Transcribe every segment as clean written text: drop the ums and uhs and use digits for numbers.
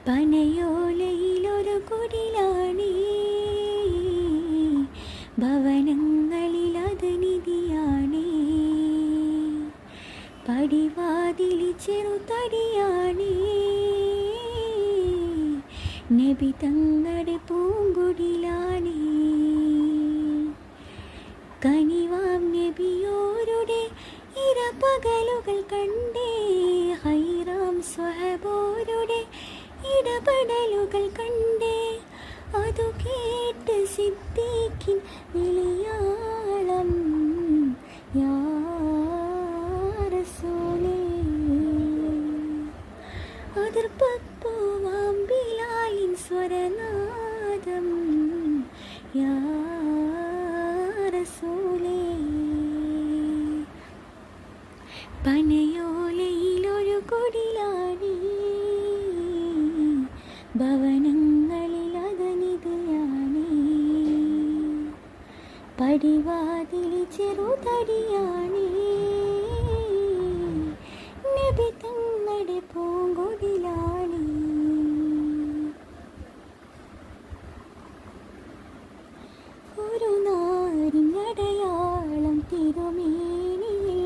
പനയോലയിലൊരു കുടിലാണേ, ഭവനങ്ങളിലത് നിധിയാണേ. പടിവാതിലി ചെറുതടിയാണേ, നബി തങ്ങളുടെ പൂങ്കുടിലാണേ. കനിവാം നബിയോരുടെ ഇരപകലുകൾ കണ്ടേ, ഹൈറാം സ്വഹബോരുടെ ഇടപെടലുകൾ കണ്ടേ. അതു കേട്ട് സിദ്ദീഖിൻ വിളിയാളം, യാ റസൂലേ. അതിർപ്പൂവാം ബിലാലിൻ സ്വരനാദം, യാ റസൂലേ. പനയോലയിലൊരു കുടിലാണേ, ഭവനങ്ങളിലത് നിധിയാണേ. പടിവാതിലി ചെറുതടിയാണേ, നബി തങ്ങളുടെ പൂങ്കുടിലാണേ. ഒരു നാരിനടയാളം തിരുമേനിയിൽ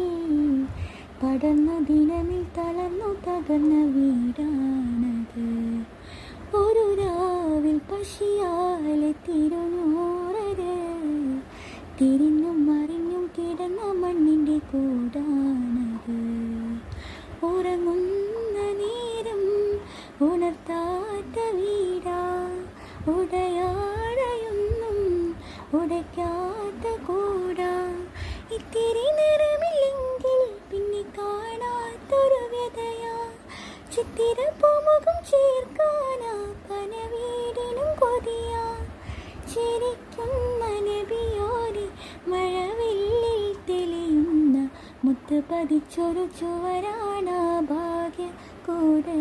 പടർന്ന ദിനമിൽ തളർന്നു തകർന്ന വീടാണത്. ഒരു രാവിൽ പശിയാലെ തിരുനൂറര് തിരിഞ്ഞും മറിഞ്ഞും കിടന്ന മണ്ണിൻ്റെ കൂടാണത്. ഉറങ്ങുന്ന നേരം ഉണർത്താത്ത വീടാ, ഉടയാടയൊന്നും ഉടയ്ക്കാത്ത കൂടാ. ഇത്തിരി നേരമില്ലെങ്കിൽ പിന്നെ കാണാത്തൊരു വ്യതയാ, ചിത്തിര പൂമുഖം ചേർക്കാനാ പനവീടിനും കൊതിയാ. ചിരിക്കുന്ന നബിയോരെ മഴവില്ലിൽ തെളിയുന്ന മുത്ത് പതിച്ചൊരു ചുവരാണാ ഭാഗ്യക്കൂട്,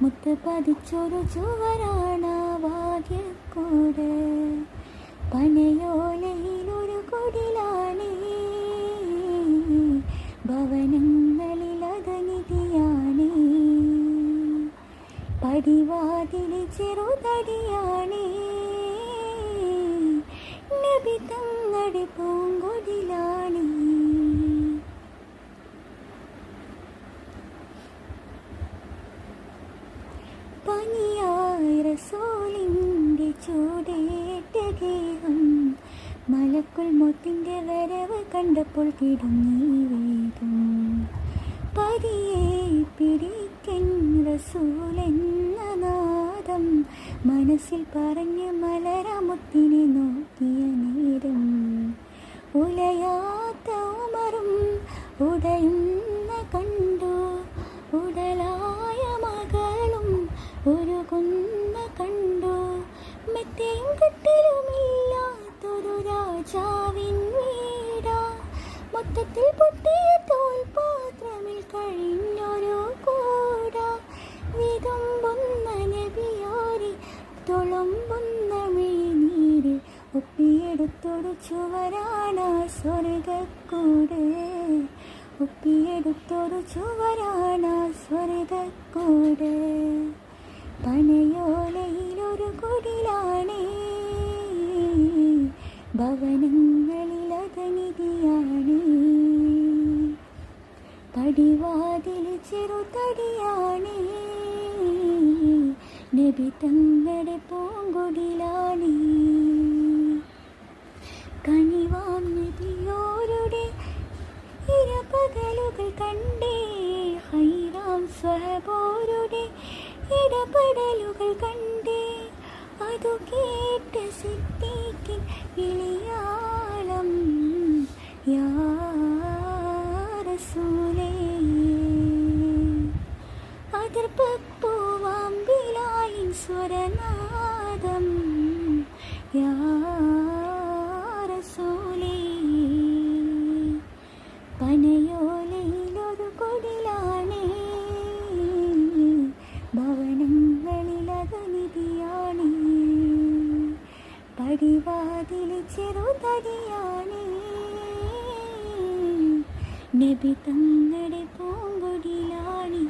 മുത്ത് പതിച്ചൊരു ചുവരാണാ ഭാഗ്യക്കൂട്. പനയോലയിലൊരു കുടിലാണേ, ഭവനങ്ങളിലത് നിധിയാണേ. പടിവാതിലി ചെറുതടിയാണേ, നബി തങ്ങളുടെ പൂങ്കുടിലാണേ. പനിയായ റസൂലിൻ്റെ ചൂടേറ്റ ദേഹം, മലക്കുൽ മൗത്തിൻ്റെ വരവ് കണ്ടപ്പോൾ കിടങ്ങി വേഗം. പതിയെ പിടിക്കൻ റസൂലെന്ന നാദം മനസ്സിൽ പറഞ്ഞ് മലരമുത്തിനെ നോക്കിയ നേരം. ഉലയാത്ത ഉമറും ഉടയുന്ന കണ്ടു, ഉടലായ മകളും ഒരുകുന്ന കണ്ടു. മെത്തയും കട്ടിലുമില്ലാത്തൊരു രാജാവിൻ വീടാ, മൊത്തത്തിൽ പൊട്ടിയ തോൽപാത്രമിൽ കഴിഞ്ഞൊരു കൂടാ. വിതുമ്പുന്ന നബിയോരെ തുളുമ്പുന്ന മിഴിനീര് ഒപ്പിയെടുത്തൊരു ചുവരാണാ സ്വർഗക്കൂട്, ഒപ്പിയെടുത്തൊരു ചുവരാണാ സ്വർഗക്കൂട്. പനയോലയിലൊരു കുടിലാണേ, ഭവനങ്ങളിലത് നിധിയാണേ. പടിവാതിലി ചെറുതടിയാണേ, നബി തങ്ങളുടെ പൂങ്കുടിലാണേ. കനിവാം നബിയോരുടെ ഇരപകലുകൾ കണ്ടേ, ഹൈറാം സ്വഹബോരുടെ ഇടപെടലുകൾ കണ്ടേ. അതു കേട്ട് സിദ്ദീഖിൻ വിളിയാളം, യാ റസൂലേ. അതിർപ്പൂവാം ബിലാലിൻ സ്വരനാദം, യാ റസൂലേ. പനയോലയിലൊരു കുടിലാണേ, ഭവനങ്ങളിലത് നിധിയാണേ. പടിവാതിലി ചെറുതടിയാണേ, നബി തങ്ങളുടെ പൂങ്കുടിലാണേ.